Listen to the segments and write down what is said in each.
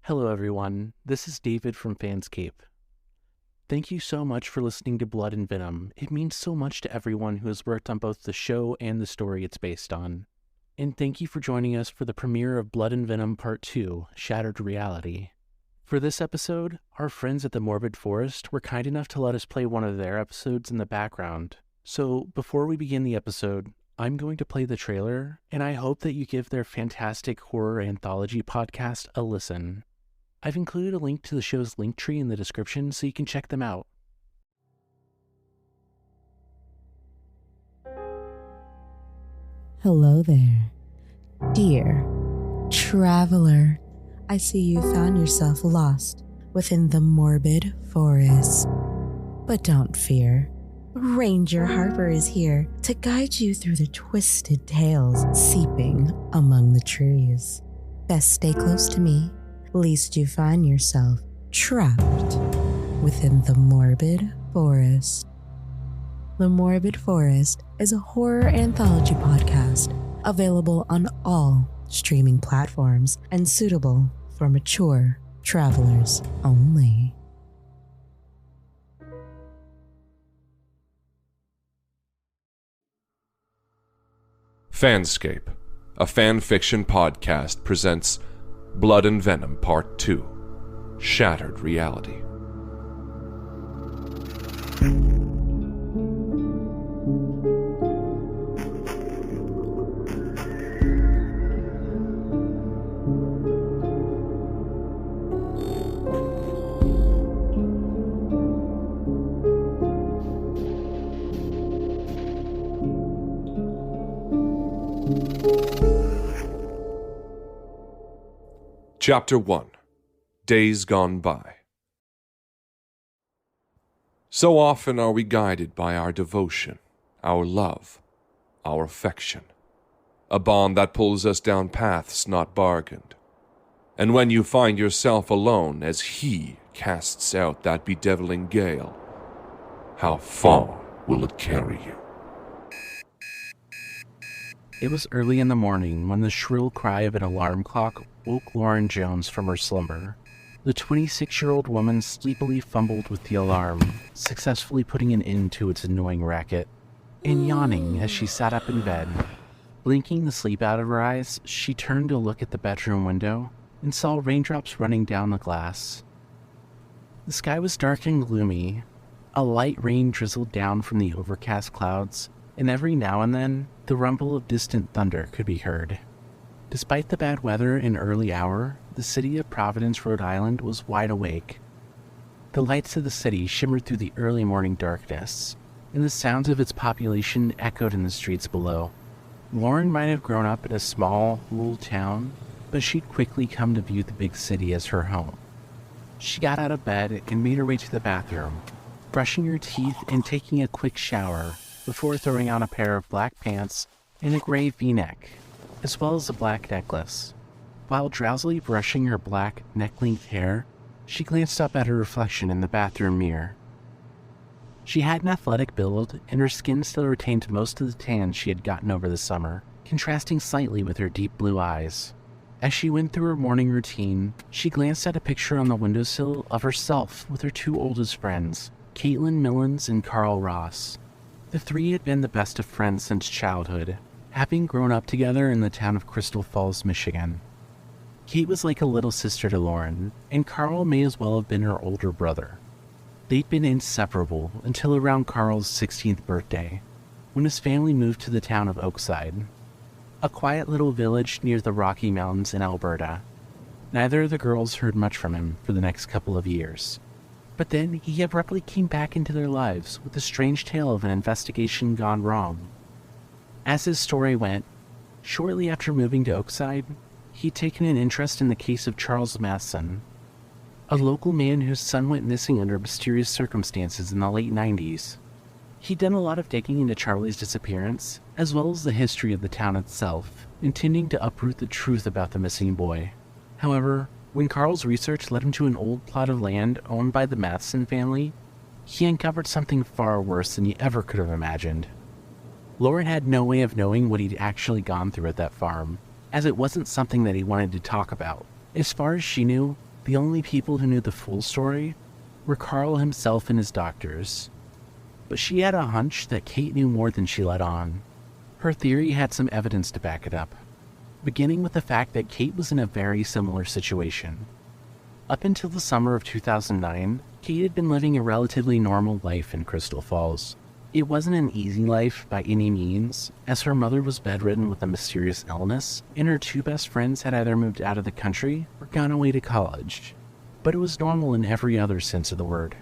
Hello everyone, this is David from FanScape. Thank you so much for listening to Blood and Venom. It means so much to everyone who has worked on both the show and the story it's based on. And thank you for joining us for the premiere of Blood and Venom Part 2, Shattered Reality. For this episode, our friends at the Morbid Forest were kind enough to let us play one of their episodes in the background. So before we begin the episode, I'm going to play the trailer, and I hope that you give their fantastic horror anthology podcast a listen. I've included a link to the show's link tree in the description so you can check them out. Hello there, dear traveler. I see you found yourself lost within the Morbid Forest. But don't fear. Ranger Harper is here to guide you through the twisted tales seeping among the trees. Best stay close to me, lest you find yourself trapped within the Morbid Forest. The Morbid Forest is a horror anthology podcast available on all streaming platforms and suitable for mature travelers only. FanScape, a FanFiction podcast, presents Blood and Venom Part 2, Shattered Reality. Chapter 1, Days Gone By. So often are we guided by our devotion, our love, our affection, a bond that pulls us down paths not bargained. And when you find yourself alone as he casts out that bedeviling gale, how far will it carry you? It was early in the morning when the shrill cry of an alarm clock woke Lauren Jones from her slumber. The 26-year-old woman sleepily fumbled with the alarm, successfully putting an end to its annoying racket, and yawning as she sat up in bed. Blinking the sleep out of her eyes, she turned to look at the bedroom window and saw raindrops running down the glass. The sky was dark and gloomy. A light rain drizzled down from the overcast clouds, and every now and then, the rumble of distant thunder could be heard. Despite the bad weather and early hour, the city of Providence, Rhode Island was wide awake. The lights of the city shimmered through the early morning darkness, and the sounds of its population echoed in the streets below. Lauren might have grown up in a small, rural town, but she'd quickly come to view the big city as her home. She got out of bed and made her way to the bathroom, brushing her teeth and taking a quick shower before throwing on a pair of black pants and a gray V-neck, as well as a black necklace. While drowsily brushing her black, neck-length hair, she glanced up at her reflection in the bathroom mirror. She had an athletic build, and her skin still retained most of the tan she had gotten over the summer, contrasting slightly with her deep blue eyes. As she went through her morning routine, she glanced at a picture on the windowsill of herself with her two oldest friends, Caitlin Millens and Carl Ross. The three had been the best of friends since childhood, having grown up together in the town of Crystal Falls, Michigan. Kate was like a little sister to Lauren, and Carl may as well have been her older brother. They'd been inseparable until around Carl's 16th birthday, when his family moved to the town of Oakside, a quiet little village near the Rocky Mountains in Alberta. Neither of the girls heard much from him for the next couple of years. But then he abruptly came back into their lives with a strange tale of an investigation gone wrong. As his story went, shortly after moving to Oakside, he'd taken an interest in the case of Charles Masson, a local man whose son went missing under mysterious circumstances in the late 90s. He'd done a lot of digging into Charlie's disappearance, as well as the history of the town itself, intending to uproot the truth about the missing boy. However, when Carl's research led him to an old plot of land owned by the Matheson family, he uncovered something far worse than he ever could have imagined. Lauren had no way of knowing what he'd actually gone through at that farm, as it wasn't something that he wanted to talk about. As far as she knew, The only people who knew the full story were Carl himself and his doctors. But she had a hunch that Kate knew more than she let on. Her theory had some evidence to back it up, beginning with the fact that Kate was in a very similar situation. Up until the summer of 2009, Kate had been living a relatively normal life in Crystal Falls. It wasn't an easy life by any means, as her mother was bedridden with a mysterious illness, and her two best friends had either moved out of the country or gone away to college. But it was normal in every other sense of the word.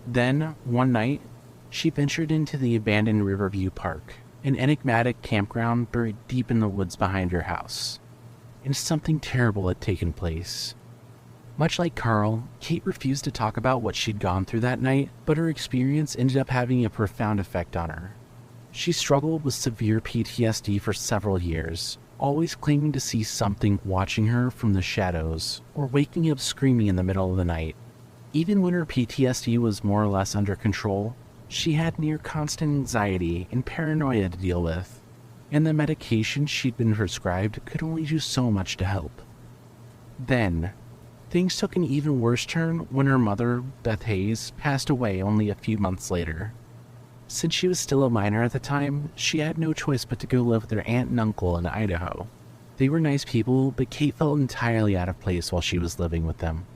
Then, one night, she ventured into the abandoned Riverview Park, an enigmatic campground buried deep in the woods behind her house. And something terrible had taken place. Much like Carl, Kate refused to talk about what she'd gone through that night, but her experience ended up having a profound effect on her. She struggled with severe PTSD for several years, always claiming to see something watching her from the shadows, or waking up screaming in the middle of the night. Even when her PTSD was more or less under control, she had near constant anxiety and paranoia to deal with, and the medication she'd been prescribed could only do so much to help. Then, things took an even worse turn when her mother, Beth Hayes, passed away only a few months later. Since she was still a minor at the time, she had no choice but to go live with her aunt and uncle in Idaho. They were nice people, but Kate felt entirely out of place while she was living with them.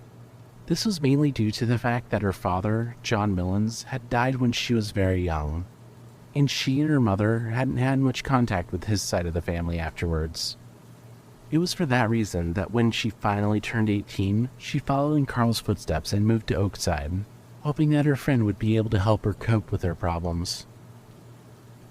This was mainly due to the fact that her father, John Millens, had died when she was very young, and she and her mother hadn't had much contact with his side of the family afterwards. It was for that reason that when she finally turned 18, she followed in Carl's footsteps and moved to Oakside, hoping that her friend would be able to help her cope with her problems.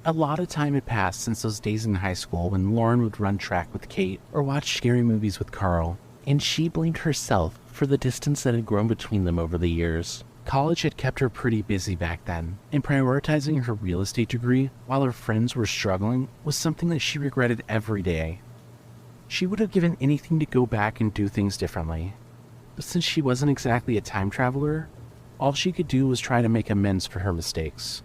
A lot of time had passed since those days in high school when Lauren would run track with Kate or watch scary movies with Carl, and she blamed herself for the distance that had grown between them over the years. College had kept her pretty busy back then, and prioritizing her real estate degree while her friends were struggling was something that she regretted every day. She would have given anything to go back and do things differently, but since she wasn't exactly a time traveler, all she could do was try to make amends for her mistakes.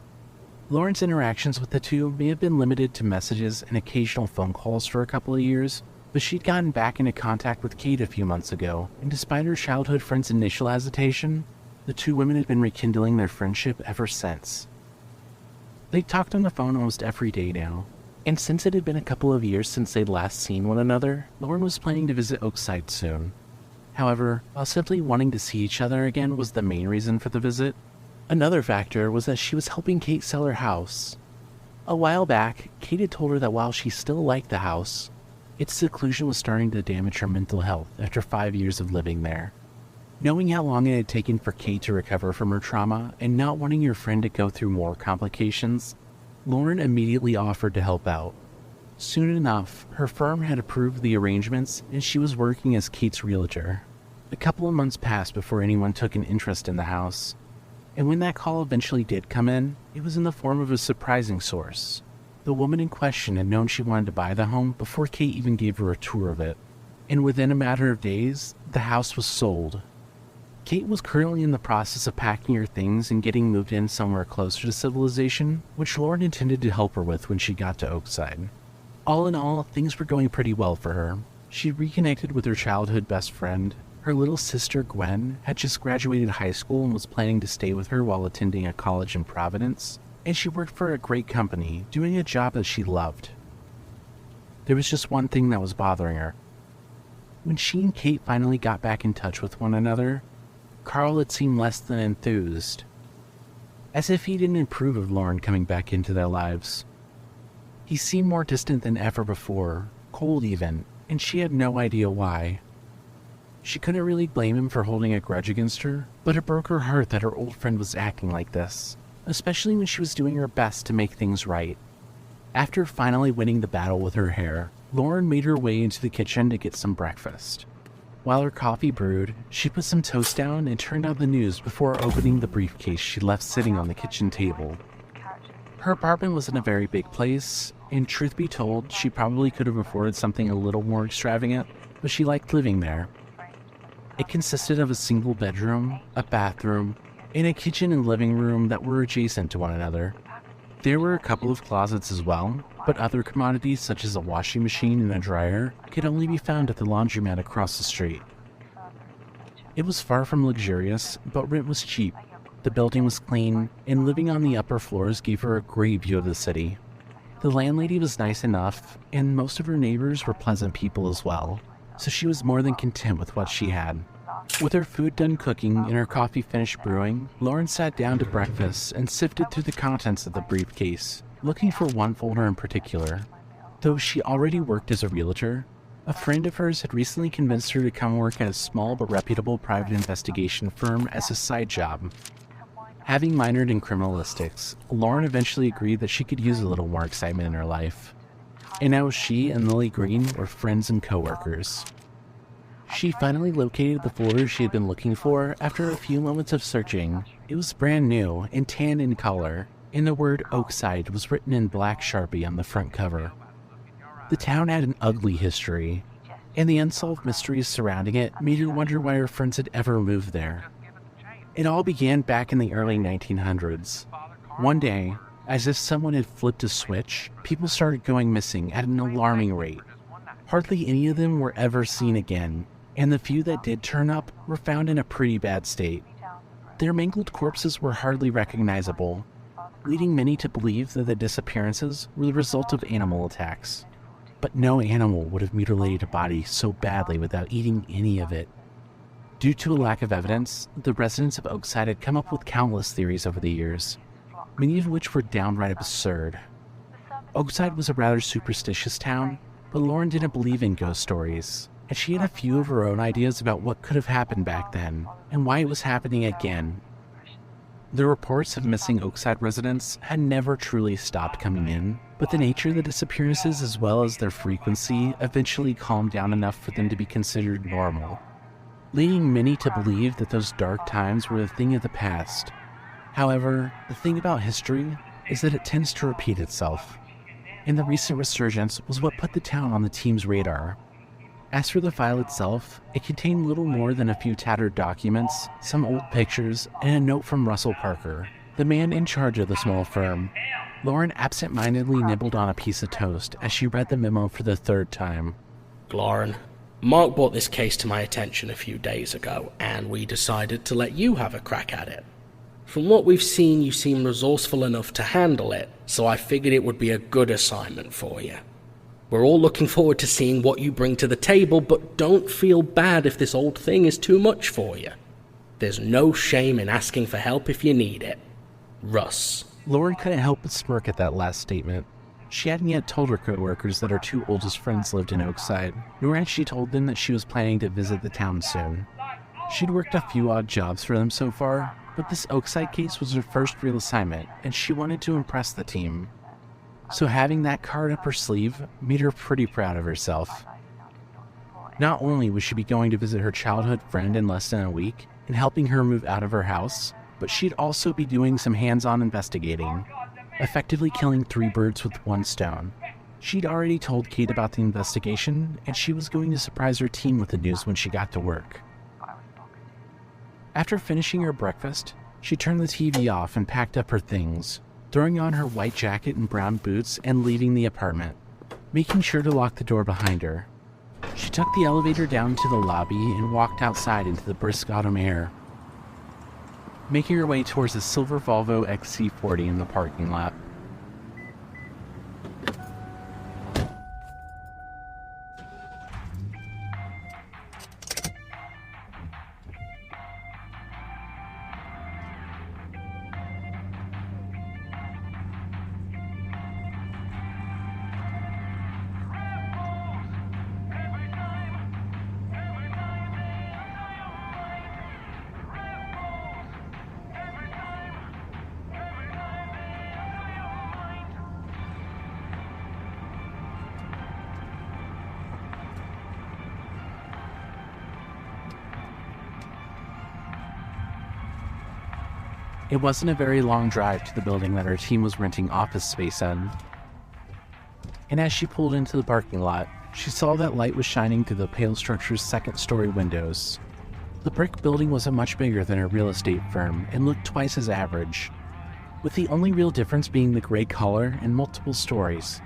Lauren's interactions with the two may have been limited to messages and occasional phone calls for a couple of years, but she'd gotten back into contact with Kate a few months ago, and despite her childhood friend's initial hesitation, the two women had been rekindling their friendship ever since. They talked on the phone almost every day now, and since it had been a couple of years since they'd last seen one another, Lauren was planning to visit Oakside soon. However, while simply wanting to see each other again was the main reason for the visit, another factor was that she was helping Kate sell her house. A while back, Kate had told her that while she still liked the house, its seclusion was starting to damage her mental health after 5 years of living there. Knowing how long it had taken for Kate to recover from her trauma and not wanting her friend to go through more complications, Lauren immediately offered to help out. Soon enough, her firm had approved the arrangements and she was working as Kate's realtor. A couple of months passed before anyone took an interest in the house, and when that call eventually did come in, it was in the form of a surprising source. The woman in question had known she wanted to buy the home before Kate even gave her a tour of it, and within a matter of days, the house was sold. Kate was currently in the process of packing her things and getting moved in somewhere closer to civilization, which Lauren intended to help her with when she got to Oakside. All in all, things were going pretty well for her. She reconnected with her childhood best friend. Her little sister, Gwen, had just graduated high school and was planning to stay with her while attending a college in Providence, and she worked for a great company, doing a job that she loved. There was just one thing that was bothering her. When she and Kate finally got back in touch with one another, Carl had seemed less than enthused, as if he didn't approve of Lauren coming back into their lives. He seemed more distant than ever before, cold even, and she had no idea why. She couldn't really blame him for holding a grudge against her, but it broke her heart that her old friend was acting like this, especially when she was doing her best to make things right. After finally winning the battle with her hair, Lauren made her way into the kitchen to get some breakfast. While her coffee brewed, she put some toast down and turned on the news before opening the briefcase she left sitting on the kitchen table. Her apartment was in a very big place, and truth be told, she probably could have afforded something a little more extravagant, but she liked living there. It consisted of a single bedroom, a bathroom, and a kitchen and living room that were adjacent to one another. There were a couple of closets as well, but other commodities such as a washing machine and a dryer could only be found at the laundromat across the street. It was far from luxurious, but rent was cheap. The building was clean, and living on the upper floors gave her a great view of the city. The landlady was nice enough, and most of her neighbors were pleasant people as well, so she was more than content with what she had. With her food done cooking and her coffee finished brewing, Lauren sat down to breakfast and sifted through the contents of the briefcase, looking for one folder in particular. Though she already worked as a realtor, a friend of hers had recently convinced her to come work at a small but reputable private investigation firm as a side job. Having minored in criminalistics, Lauren eventually agreed that she could use a little more excitement in her life. And now she and Lily Green were friends and co-workers. She finally located the folder she had been looking for after a few moments of searching. It was brand new and tan in color, and the word Oakside was written in black Sharpie on the front cover. The town had an ugly history, and the unsolved mysteries surrounding it made her wonder why her friends had ever moved there. It all began back in the early 1900s. One day, as if someone had flipped a switch, people started going missing at an alarming rate. Hardly any of them were ever seen again, and the few that did turn up were found in a pretty bad state. Their mangled corpses were hardly recognizable, leading many to believe that the disappearances were the result of animal attacks. But no animal would have mutilated a body so badly without eating any of it. Due to a lack of evidence, the residents of Oakside had come up with countless theories over the years, many of which were downright absurd. Oakside was a rather superstitious town, but Lauren didn't believe in ghost stories, and she had a few of her own ideas about what could have happened back then, and why it was happening again. The reports of missing Oakside residents had never truly stopped coming in, but the nature of the disappearances as well as their frequency eventually calmed down enough for them to be considered normal, leading many to believe that those dark times were a thing of the past. However, the thing about history is that it tends to repeat itself, and the recent resurgence was what put the town on the team's radar. As for the file itself, it contained little more than a few tattered documents, some old pictures, and a note from Russell Parker, the man in charge of the small firm. Lauren absent-mindedly nibbled on a piece of toast as she read the memo for the third time. Lauren, Mark brought this case to my attention a few days ago, and we decided to let you have a crack at it. From what we've seen, you seem resourceful enough to handle it, so I figured it would be a good assignment for you. We're all looking forward to seeing what you bring to the table, but don't feel bad if this old thing is too much for you. There's no shame in asking for help if you need it. Russ. Lauren couldn't help but smirk at that last statement. She hadn't yet told her co-workers that her two oldest friends lived in Oakside, nor had she told them that she was planning to visit the town soon. She'd worked a few odd jobs for them so far, but this Oakside case was her first real assignment, and she wanted to impress the team. So having that card up her sleeve made her pretty proud of herself. Not only would she be going to visit her childhood friend in less than a week and helping her move out of her house, but she'd also be doing some hands-on investigating, effectively killing 3 birds with 1 stone. She'd already told Kate about the investigation, and she was going to surprise her team with the news when she got to work. After finishing her breakfast, she turned the TV off and packed up her things, throwing on her white jacket and brown boots and leaving the apartment, making sure to lock the door behind her. She took the elevator down to the lobby and walked outside into the brisk autumn air, making her way towards a silver Volvo XC40 in the parking lot. It wasn't a very long drive to the building that her team was renting office space in. And as she pulled into the parking lot, she saw that light was shining through the pale structure's second-story windows. The brick building wasn't much bigger than her real estate firm and looked twice as average, with the only real difference being the gray color and multiple stories.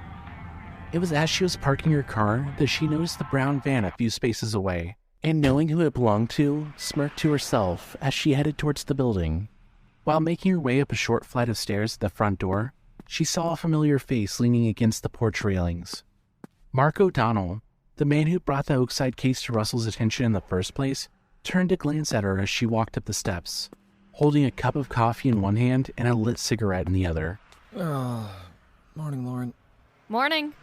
It was as she was parking her car that she noticed the brown van a few spaces away, and knowing who it belonged to, smirked to herself as she headed towards the building. While making her way up a short flight of stairs to the front door, she saw a familiar face leaning against the porch railings. Mark O'Donnell, the man who brought the Oakside case to Russell's attention in the first place, turned to glance at her as she walked up the steps, holding a cup of coffee in one hand and a lit cigarette in the other. Morning, Lauren. Morning.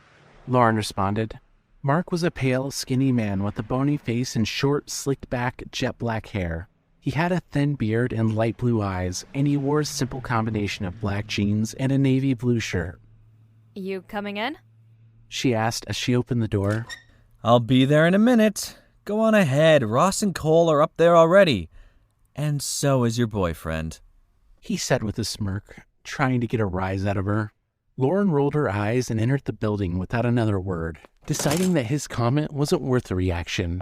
Lauren responded. Mark was a pale, skinny man with a bony face and short, slicked-back, jet-black hair. He had a thin beard and light blue eyes, and he wore a simple combination of black jeans and a navy blue shirt. You coming in? She asked as she opened the door. I'll be there in a minute. Go on ahead. Ross and Cole are up there already. And so is your boyfriend. He said with a smirk, trying to get a rise out of her. Lauren rolled her eyes and entered the building without another word, deciding that his comment wasn't worth a reaction.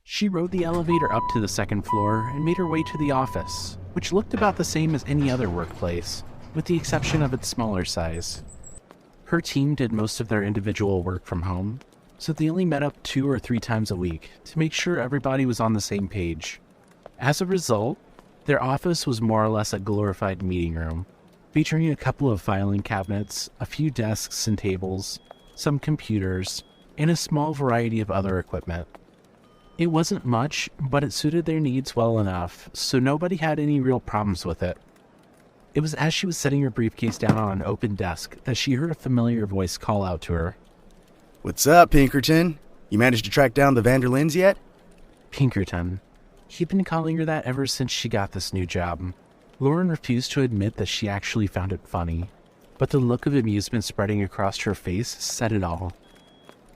She rode the elevator up to the second floor and made her way to the office, which looked about the same as any other workplace, with the exception of its smaller size. Her team did most of their individual work from home, so they only met up 2 or 3 times a week to make sure everybody was on the same page. As a result, their office was more or less a glorified meeting room, featuring a couple of filing cabinets, a few desks and tables, some computers, and a small variety of other equipment. It wasn't much, but it suited their needs well enough, so nobody had any real problems with it. It was as she was setting her briefcase down on an open desk that she heard a familiar voice call out to her. What's up, Pinkerton? You managed to track down the Vanderlins yet? Pinkerton. He'd been calling her that ever since she got this new job. Lauren refused to admit that she actually found it funny, but the look of amusement spreading across her face said it all.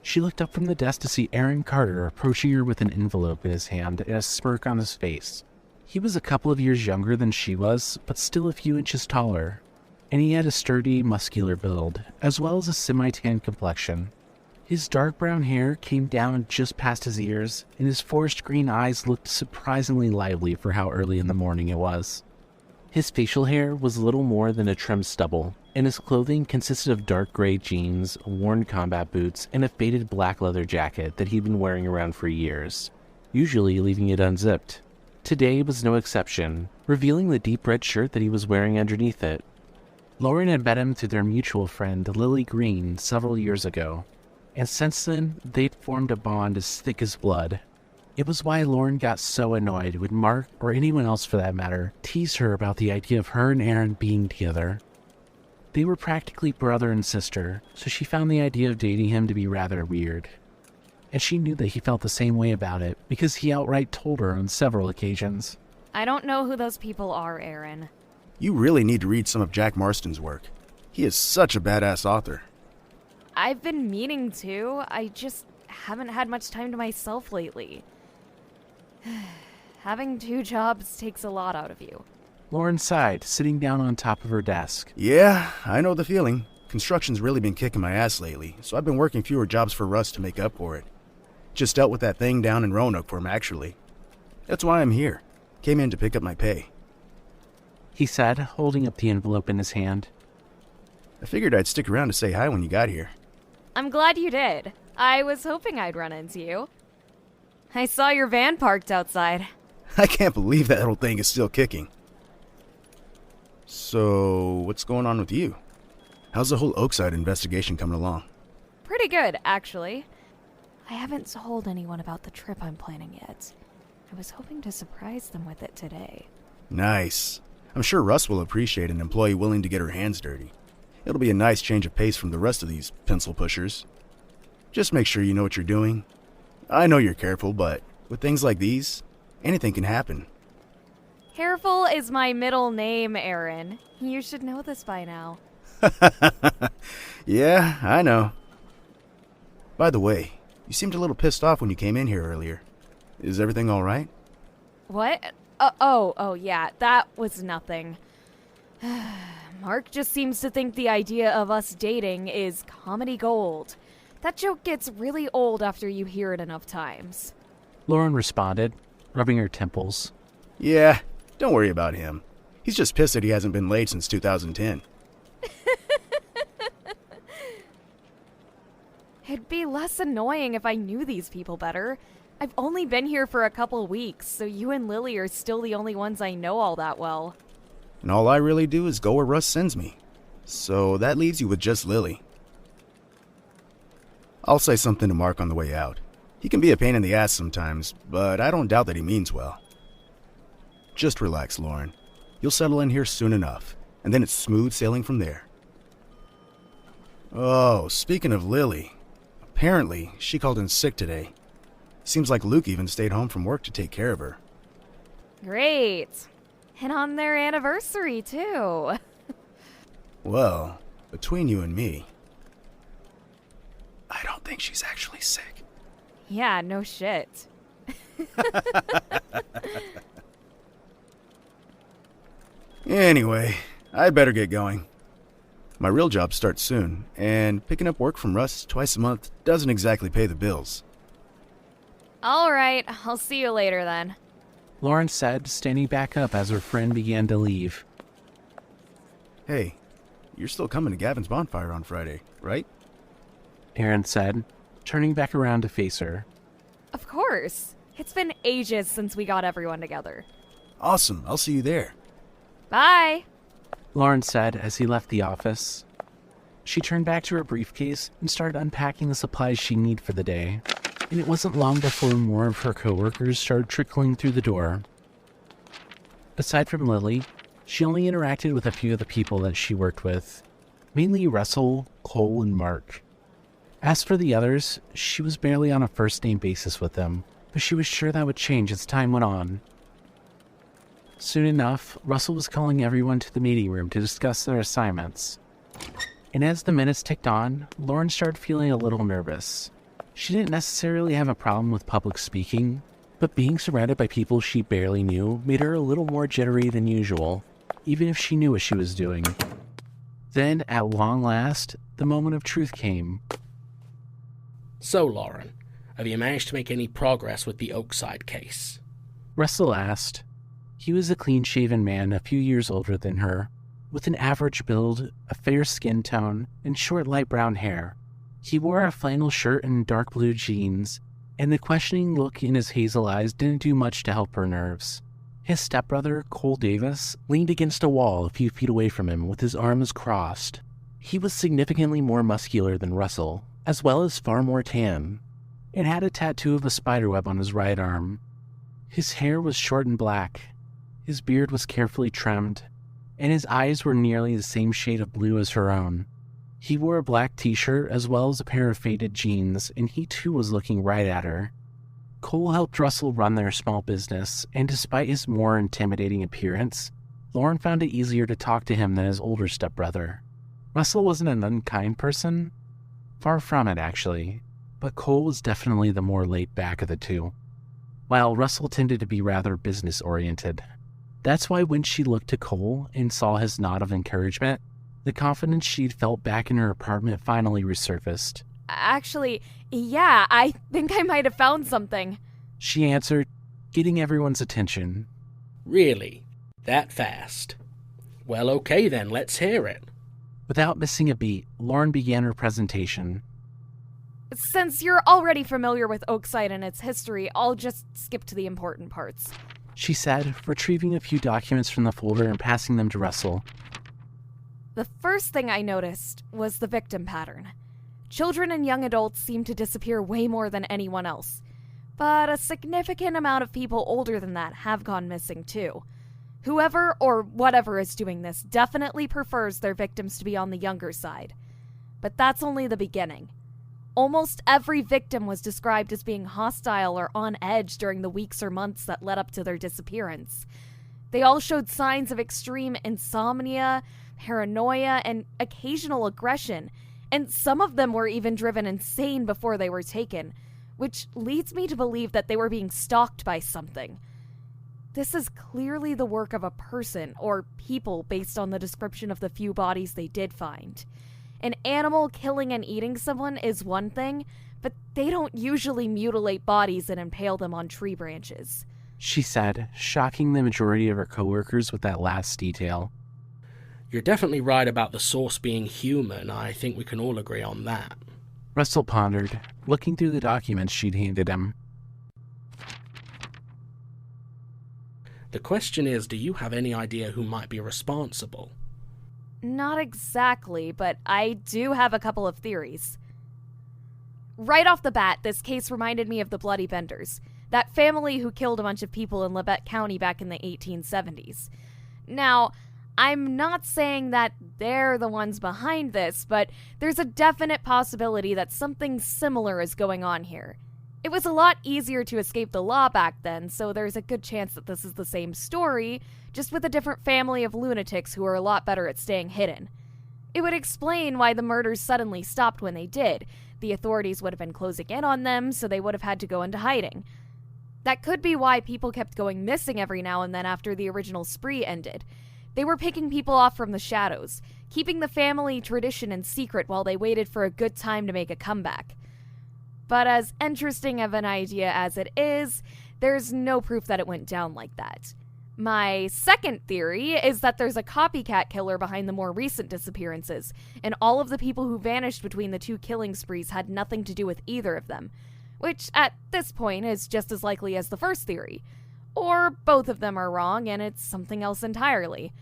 She looked up from the desk to see Aaron Carter approaching her with an envelope in his hand and a smirk on his face. He was a couple of years younger than she was, but still a few inches taller, and he had a sturdy, muscular build, as well as a semi-tan complexion. His dark brown hair came down just past his ears, and his forest green eyes looked surprisingly lively for how early in the morning it was. His facial hair was little more than a trimmed stubble, and his clothing consisted of dark gray jeans, worn combat boots, and a faded black leather jacket that he'd been wearing around for years, usually leaving it unzipped. Today was no exception, revealing the deep red shirt that he was wearing underneath it. Lauren had met him through their mutual friend Lily Green several years ago, and since then they'd formed a bond as thick as blood. It was why Lauren got so annoyed when Mark, or anyone else for that matter, teased her about the idea of her and Aaron being together. They were practically brother and sister, so she found the idea of dating him to be rather weird. And she knew that he felt the same way about it, because he outright told her on several occasions. I don't know who those people are, Aaron. You really need to read some of Jack Marston's work. He is such a badass author. I've been meaning to. I just haven't had much time to myself lately. Having 2 jobs takes a lot out of you. Lauren sighed, sitting down on top of her desk. Yeah, I know the feeling. Construction's really been kicking my ass lately, so I've been working fewer jobs for Russ to make up for it. Just dealt with that thing down in Roanoke for him, actually. That's why I'm here. Came in to pick up my pay. He said, holding up the envelope in his hand. I figured I'd stick around to say hi when you got here. I'm glad you did. I was hoping I'd run into you. I saw your van parked outside. I can't believe that whole thing is still kicking. So, what's going on with you? How's the whole Oakside investigation coming along? Pretty good, actually. I haven't told anyone about the trip I'm planning yet. I was hoping to surprise them with it today. Nice. I'm sure Russ will appreciate an employee willing to get her hands dirty. It'll be a nice change of pace from the rest of these pencil pushers. Just make sure you know what you're doing. I know you're careful, but with things like these, anything can happen. Careful is my middle name, Aaron. You should know this by now. Yeah, I know. By the way, you seemed a little pissed off when you came in here earlier. Is everything all right? What? Oh, yeah, that was nothing. Mark just seems to think the idea of us dating is comedy gold. That joke gets really old after you hear it enough times. Lauren responded, rubbing her temples. Yeah, don't worry about him. He's just pissed that he hasn't been laid since 2010. It'd be less annoying if I knew these people better. I've only been here for a couple weeks, so you and Lily are still the only ones I know all that well. And all I really do is go where Russ sends me. So that leaves you with just Lily. I'll say something to Mark on the way out. He can be a pain in the ass sometimes, but I don't doubt that he means well. Just relax, Lauren. You'll settle in here soon enough, and then it's smooth sailing from there. Oh, speaking of Lily, apparently she called in sick today. Seems like Luke even stayed home from work to take care of her. Great. And on their anniversary, too. Well, between you and me, I don't think she's actually sick. Yeah, no shit. Anyway, I'd better get going. My real job starts soon, and picking up work from Russ twice a month doesn't exactly pay the bills. All right, I'll see you later then. Lauren said, standing back up as her friend began to leave. Hey, you're still coming to Gavin's bonfire on Friday, right? Aaron said, turning back around to face her. Of course. It's been ages since we got everyone together. Awesome, I'll see you there. Bye! Lauren said as he left the office. She turned back to her briefcase and started unpacking the supplies she needed for the day, and it wasn't long before more of her coworkers started trickling through the door. Aside from Lily, she only interacted with a few of the people that she worked with, mainly Russell, Cole, and Mark. As for the others, she was barely on a first-name basis with them, but she was sure that would change as time went on. Soon enough, Russell was calling everyone to the meeting room to discuss their assignments. And as the minutes ticked on, Lauren started feeling a little nervous. She didn't necessarily have a problem with public speaking, but being surrounded by people she barely knew made her a little more jittery than usual, even if she knew what she was doing. Then, at long last, the moment of truth came. So, Lauren, have you managed to make any progress with the Oakside case? Russell asked. He was a clean-shaven man a few years older than her, with an average build, a fair skin tone, and short light brown hair. He wore a flannel shirt and dark blue jeans, and the questioning look in his hazel eyes didn't do much to help her nerves. His stepbrother, Cole Davis, leaned against a wall a few feet away from him with his arms crossed. He was significantly more muscular than Russell, as well as far more tan, and had a tattoo of a spiderweb on his right arm. His hair was short and black. His beard was carefully trimmed, and his eyes were nearly the same shade of blue as her own. He wore a black t-shirt as well as a pair of faded jeans, and he too was looking right at her. Cole helped Russell run their small business, and despite his more intimidating appearance, Lauren found it easier to talk to him than his older stepbrother. Russell wasn't an unkind person. Far from it, actually, but Cole was definitely the more laid-back of the two, while Russell tended to be rather business-oriented. That's why when she looked to Cole and saw his nod of encouragement, the confidence she'd felt back in her apartment finally resurfaced. Actually, yeah, I think I might have found something. She answered, getting everyone's attention. Really? That fast? Well, okay then, let's hear it. Without missing a beat, Lauren began her presentation. Since you're already familiar with Oakside and its history, I'll just skip to the important parts. She said, retrieving a few documents from the folder and passing them to Russell. The first thing I noticed was the victim pattern. Children and young adults seem to disappear way more than anyone else, but a significant amount of people older than that have gone missing too. Whoever or whatever is doing this definitely prefers their victims to be on the younger side. But that's only the beginning. Almost every victim was described as being hostile or on edge during the weeks or months that led up to their disappearance. They all showed signs of extreme insomnia, paranoia, and occasional aggression, and some of them were even driven insane before they were taken, which leads me to believe that they were being stalked by something. This is clearly the work of a person or people based on the description of the few bodies they did find. An animal killing and eating someone is one thing, but they don't usually mutilate bodies and impale them on tree branches. She said, shocking the majority of her coworkers with that last detail. You're definitely right about the source being human. I think we can all agree on that. Russell pondered, looking through the documents she'd handed him. The question is, do you have any idea who might be responsible? Not exactly, but I do have a couple of theories. Right off the bat, this case reminded me of the Bloody Benders, that family who killed a bunch of people in Labette County back in the 1870s. Now, I'm not saying that they're the ones behind this, but there's a definite possibility that something similar is going on here. It was a lot easier to escape the law back then, so there's a good chance that this is the same story, just with a different family of lunatics who are a lot better at staying hidden. It would explain why the murders suddenly stopped when they did. The authorities would have been closing in on them, so they would have had to go into hiding. That could be why people kept going missing every now and then after the original spree ended. They were picking people off from the shadows, keeping the family tradition in secret while they waited for a good time to make a comeback. But as interesting of an idea as it is, there's no proof that it went down like that. My second theory is that there's a copycat killer behind the more recent disappearances, and all of the people who vanished between the two killing sprees had nothing to do with either of them, which at this point is just as likely as the first theory. Or both of them are wrong and it's something else entirely.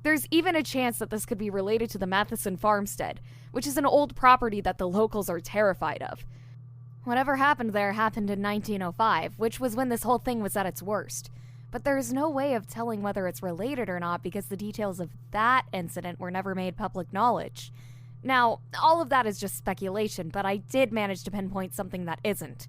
There's even a chance that this could be related to the Matheson farmstead, which is an old property that the locals are terrified of. Whatever happened there happened in 1905, which was when this whole thing was at its worst. But there's no way of telling whether it's related or not because the details of that incident were never made public knowledge. Now, all of that is just speculation, but I did manage to pinpoint something that isn't.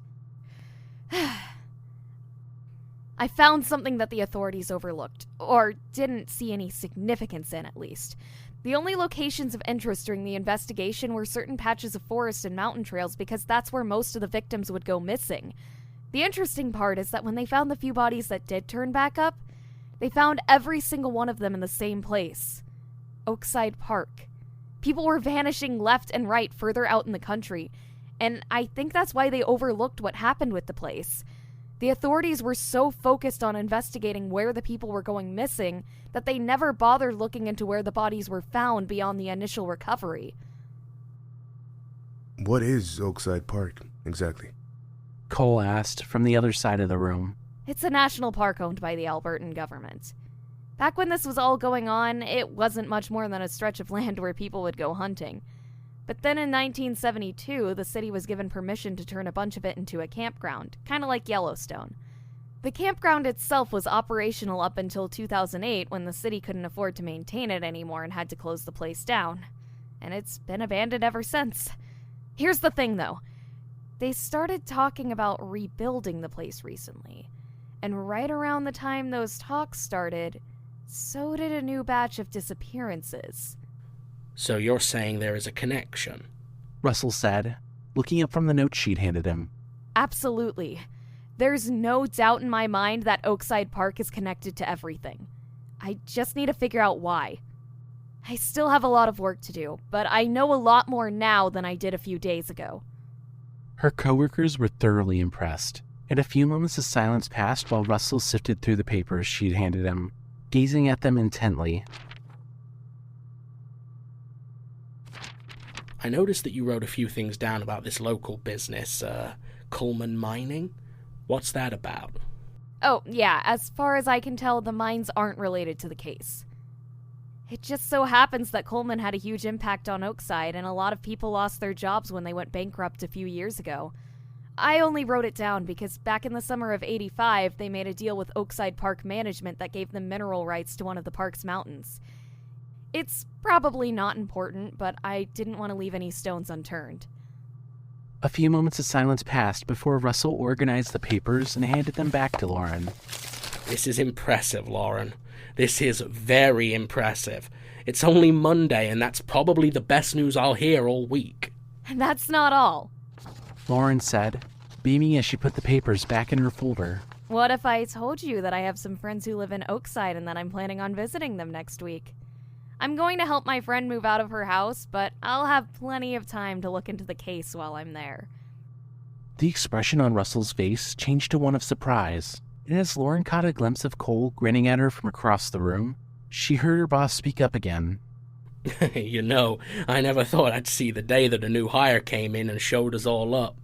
I found something that the authorities overlooked, or didn't see any significance in at least. The only locations of interest during the investigation were certain patches of forest and mountain trails because that's where most of the victims would go missing. The interesting part is that when they found the few bodies that did turn back up, they found every single one of them in the same place. Oakside Park. People were vanishing left and right further out in the country, and I think that's why they overlooked what happened with the place. The authorities were so focused on investigating where the people were going missing that they never bothered looking into where the bodies were found beyond the initial recovery. What is Oakside Park, exactly? Cole asked from the other side of the room. It's a national park owned by the Albertan government. Back when this was all going on, it wasn't much more than a stretch of land where people would go hunting. But then in 1972, the city was given permission to turn a bunch of it into a campground, kind of like Yellowstone. The campground itself was operational up until 2008 when the city couldn't afford to maintain it anymore and had to close the place down. And it's been abandoned ever since. Here's the thing, though. They started talking about rebuilding the place recently. And right around the time those talks started, so did a new batch of disappearances. So you're saying there is a connection? Russell said, looking up from the note she'd handed him. Absolutely. There's no doubt in my mind that Oakside Park is connected to everything. I just need to figure out why. I still have a lot of work to do, but I know a lot more now than I did a few days ago. Her coworkers were thoroughly impressed, and a few moments of silence passed while Russell sifted through the papers she'd handed him, gazing at them intently. I noticed that you wrote a few things down about this local business, Coleman Mining. What's that about? Oh, yeah, as far as I can tell, the mines aren't related to the case. It just so happens that Coleman had a huge impact on Oakside, and a lot of people lost their jobs when they went bankrupt a few years ago. I only wrote it down because back in the summer of '85, they made a deal with Oakside Park Management that gave them mineral rights to one of the park's mountains. It's probably not important, but I didn't want to leave any stones unturned. A few moments of silence passed before Russell organized the papers and handed them back to Lauren. This is impressive, Lauren. This is very impressive. It's only Monday, and that's probably the best news I'll hear all week. And that's not all. Lauren said, beaming as she put the papers back in her folder. What if I told you that I have some friends who live in Oakside and that I'm planning on visiting them next week? I'm going to help my friend move out of her house, but I'll have plenty of time to look into the case while I'm there. The expression on Russell's face changed to one of surprise, and as Lauren caught a glimpse of Cole grinning at her from across the room, she heard her boss speak up again. You know, I never thought I'd see the day that a new hire came in and showed us all up.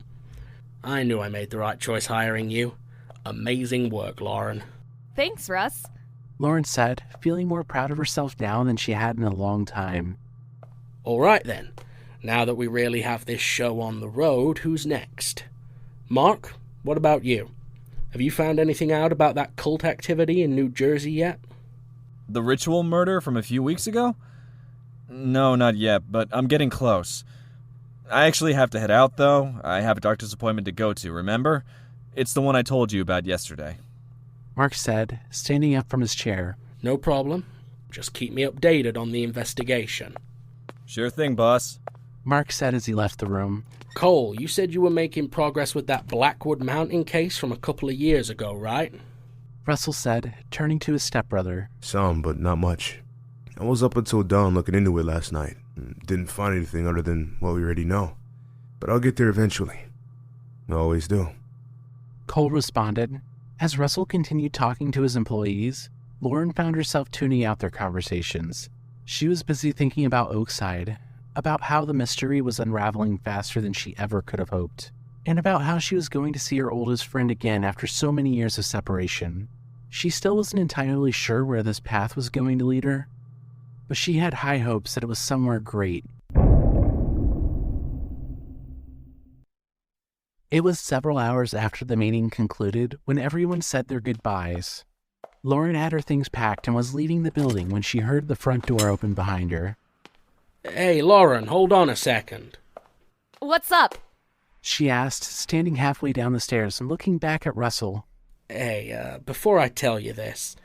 I knew I made the right choice hiring you. Amazing work, Lauren. Thanks, Russ. Lauren said, feeling more proud of herself now than she had in a long time. All right then. Now that we really have this show on the road, who's next? Mark, what about you? Have you found anything out about that cult activity in New Jersey yet? The ritual murder from a few weeks ago? No, not yet, but I'm getting close. I actually have to head out, though. I have a doctor's appointment to go to, remember? It's the one I told you about yesterday. Mark said, standing up from his chair. No problem. Just keep me updated on the investigation. Sure thing, boss. Mark said as he left the room. Cole, you said you were making progress with that Blackwood Mountain case from a couple of years ago, right? Russell said, turning to his stepbrother. Some, but not much. I was up until dawn looking into it last night. Didn't find anything other than what we already know. But I'll get there eventually. I always do. Cole responded. As Russell continued talking to his employees, Lauren found herself tuning out their conversations. She was busy thinking about Oakside, about how the mystery was unraveling faster than she ever could have hoped, and about how she was going to see her oldest friend again after so many years of separation. She still wasn't entirely sure where this path was going to lead her, but she had high hopes that it was somewhere great. It was several hours after the meeting concluded when everyone said their goodbyes. Lauren had her things packed and was leaving the building when she heard the front door open behind her. Hey, Lauren, hold on a second. What's up? She asked, standing halfway down the stairs and looking back at Russell. Hey, before I tell you this,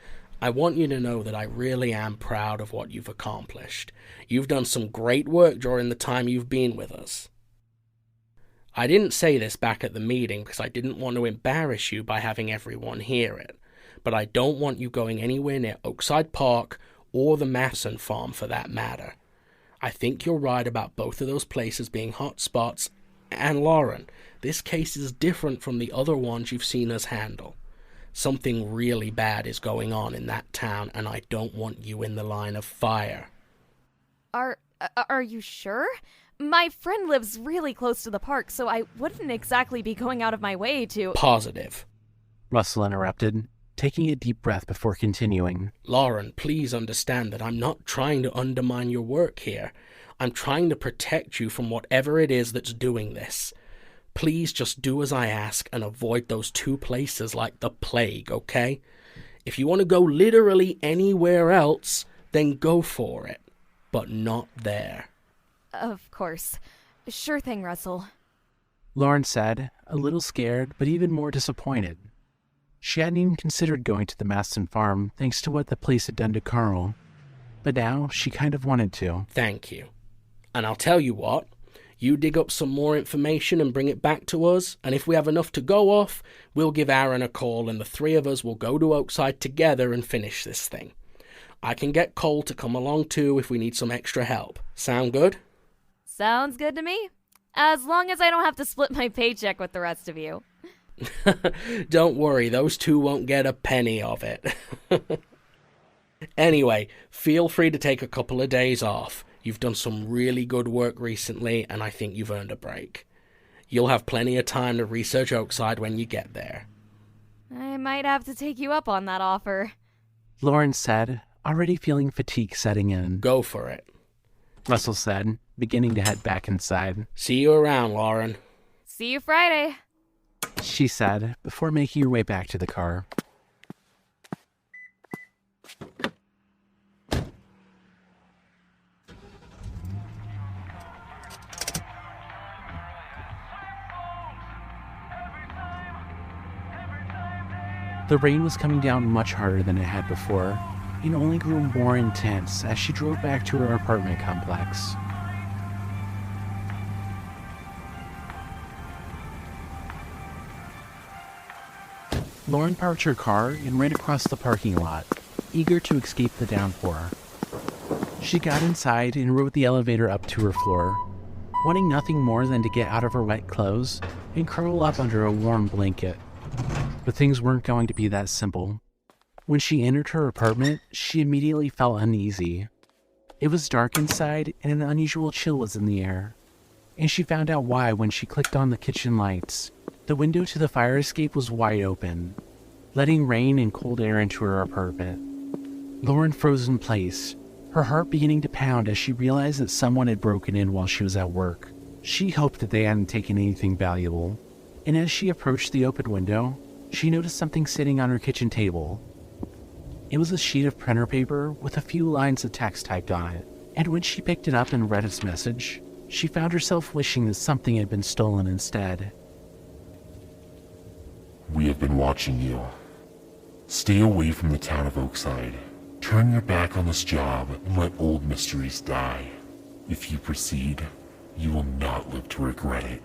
I want you to know that I really am proud of what you've accomplished. You've done some great work during the time you've been with us. I didn't say this back at the meeting because I didn't want to embarrass you by having everyone hear it, but I don't want you going anywhere near Oakside Park or the Masson farm for that matter. I think you're right about both of those places being hot spots, and Lauren, this case is different from the other ones you've seen us handle. Something really bad is going on in that town, and I don't want you in the line of fire. Are you sure? My friend lives really close to the park, so I wouldn't exactly be going out of my way to— Positive. Russell interrupted, taking a deep breath before continuing. Lauren, please understand that I'm not trying to undermine your work here. I'm trying to protect you from whatever it is that's doing this. Please just do as I ask and avoid those two places like the plague, okay? If you want to go literally anywhere else, then go for it. But not there. Of course. Sure thing, Russell. Lauren said, a little scared, but even more disappointed. She hadn't even considered going to the Maston farm, thanks to what the place had done to Carl. But now, she kind of wanted to. Thank you. And I'll tell you what, you dig up some more information and bring it back to us, and if we have enough to go off, we'll give Aaron a call and the three of us will go to Oakside together and finish this thing. I can get Cole to come along too if we need some extra help. Sound good? Sounds good to me. As long as I don't have to split my paycheck with the rest of you. Don't worry, those two won't get a penny of it. Anyway, feel free to take a couple of days off. You've done some really good work recently, and I think you've earned a break. You'll have plenty of time to research Oakside when you get there. I might have to take you up on that offer. Lauren said, already feeling fatigue setting in. Go for it. Russell said, beginning to head back inside. See you around, Lauren. See you Friday. She said, before making her way back to the car. The rain was coming down much harder than it had before, and only grew more intense as she drove back to her apartment complex. Lauren parked her car and ran across the parking lot, eager to escape the downpour. She got inside and rode the elevator up to her floor, wanting nothing more than to get out of her wet clothes and curl up under a warm blanket. But things weren't going to be that simple. When she entered her apartment, she immediately felt uneasy. It was dark inside and an unusual chill was in the air. And she found out why when she clicked on the kitchen lights. The window to the fire escape was wide open, letting rain and cold air into her apartment. Lauren froze in place, her heart beginning to pound as she realized that someone had broken in while she was at work. She hoped that they hadn't taken anything valuable, and as she approached the open window, she noticed something sitting on her kitchen table. It was a sheet of printer paper with a few lines of text typed on it, and when she picked it up and read its message, she found herself wishing that something had been stolen instead. We have been watching you. Stay away from the town of Oakside. Turn your back on this job and let old mysteries die. If you proceed, you will not live to regret it.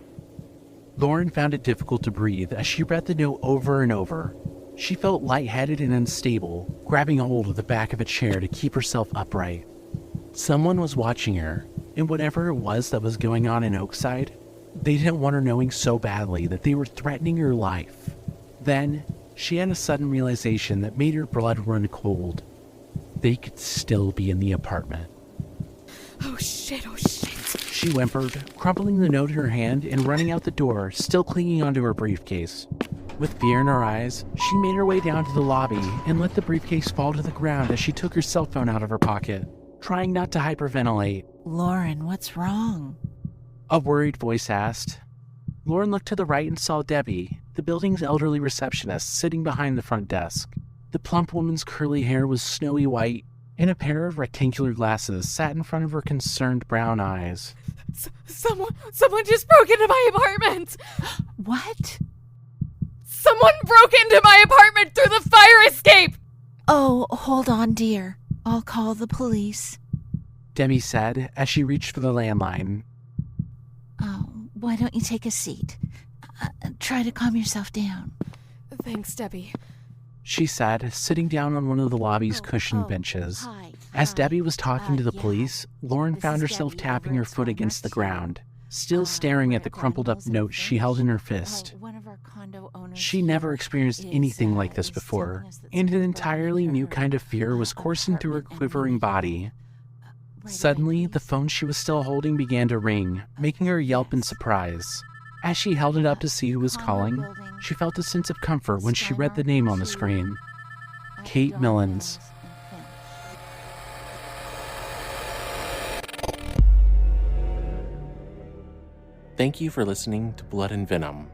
Lauren found it difficult to breathe as she read the note over and over. She felt lightheaded and unstable, grabbing hold of the back of a chair to keep herself upright. Someone was watching her, and whatever it was that was going on in Oakside, they didn't want her knowing so badly that they were threatening her life. Then, she had a sudden realization that made her blood run cold. They could still be in the apartment. Oh shit, oh shit. She whimpered, crumpling the note in her hand and running out the door, still clinging onto her briefcase. With fear in her eyes, she made her way down to the lobby and let the briefcase fall to the ground as she took her cell phone out of her pocket, trying not to hyperventilate. Lauren, what's wrong? A worried voice asked. Lauren looked to the right and saw Debbie, the building's elderly receptionist, sitting behind the front desk. The plump woman's curly hair was snowy white, and a pair of rectangular glasses sat in front of her concerned brown eyes. Someone just broke into my apartment! What? Someone broke into my apartment through the fire escape! Oh, hold on, dear. I'll call the police. Debbie said as she reached for the landline. Oh, why don't you take a seat? Try to calm yourself down. Thanks, Debbie. She said, sitting down on one of the lobby's cushioned benches. Hi. As Debbie was talking to the yeah. police, Lauren This found is herself Debbie tapping over her at foot against the Thornton. ground, still staring at the crumpled up note she held in her fist. One of our condo owners She never experienced anything like this before, and an entirely new kind of fear was coursing through her quivering body. Suddenly, the phone she was still holding began to ring, making her yelp in surprise. As she held it up to see who was calling, she felt a sense of comfort when she read the name on the screen. Kate Millens. Thank you for listening to Blood and Venom.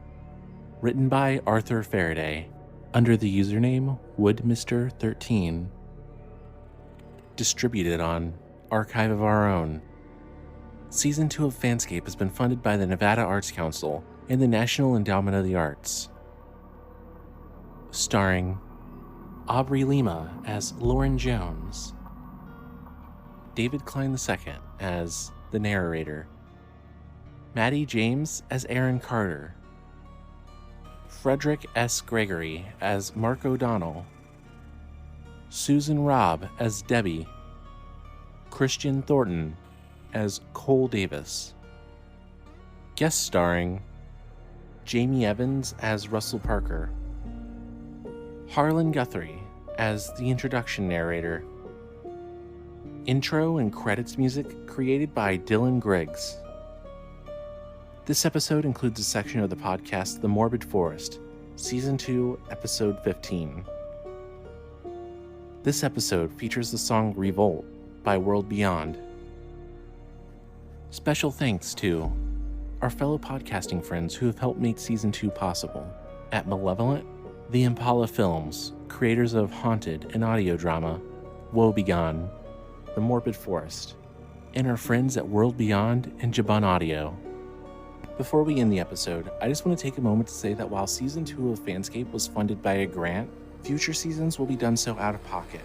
Written by Arthur Faraday, under the username WoodMr13. Distributed on Archive of Our Own. Season 2 of FanScape has been funded by the Nevada Arts Council and the National Endowment of the Arts. Starring Aubrey Lima as Lauren Jones, David Klein II as the narrator, Matty James as Aaron Carter, Fredrick S. Gregory as Mark O'Donnell, Susan Robb as Debbie, Christian Thornton as Cole Davis. Guest starring Jamie Evans as Russell Parker, Harlan Guthrie as the introduction narrator. Intro and credits music created by Dylan Griggs. This episode includes a section of the podcast The Morbid Forest, Season 2, Episode 15. This episode features the song Revolt by World Beyond. Special thanks to our fellow podcasting friends who have helped make Season 2 possible. At Malevolent, The Impala Films, creators of Haunted and audio drama, Woe Begone, The Morbid Forest, and our friends at World Beyond and Jabun Audio. Before we end the episode, I just want to take a moment to say that while Season 2 of FanScape was funded by a grant, future seasons will be done so out of pocket.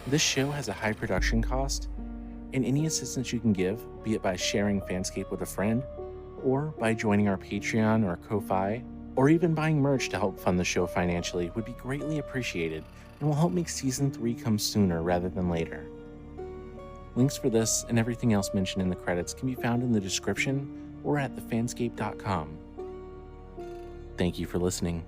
This show has a high production cost, and any assistance you can give, be it by sharing FanScape with a friend, or by joining our Patreon or Ko-Fi, or even buying merch to help fund the show financially, would be greatly appreciated and will help make Season 3 come sooner rather than later. Links for this and everything else mentioned in the credits can be found in the description or at thefanscape.com. Thank you for listening.